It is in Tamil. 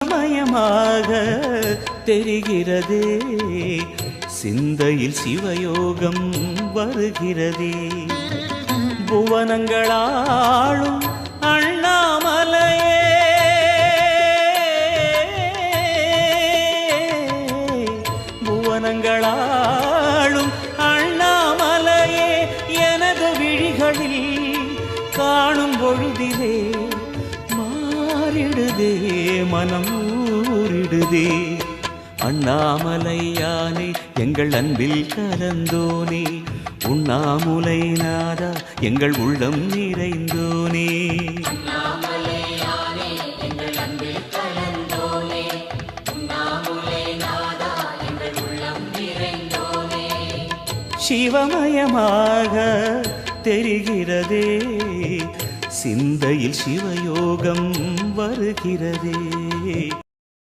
மயமாக தெரிகிறதே, சிந்தையில் சிவயோகம் வருகிறதே. புவனங்களாளும் அண்ணாமலையே, புவனங்களாளும் அண்ணாமலையே, எனது விழிகளில் காணும் பொழுதிலே மாறிடுதே மனம் ஊறிடுதே. அண்ணாமலையானே எங்கள் அன்பில் கலந்தோனே, உண்ணாமுலை நாதா எங்கள் உள்ளம் நிறைந்தோனே. சிவமயமாக தெரிகிறதே, சிந்தையில் சிவயோகம் வருகிறதே.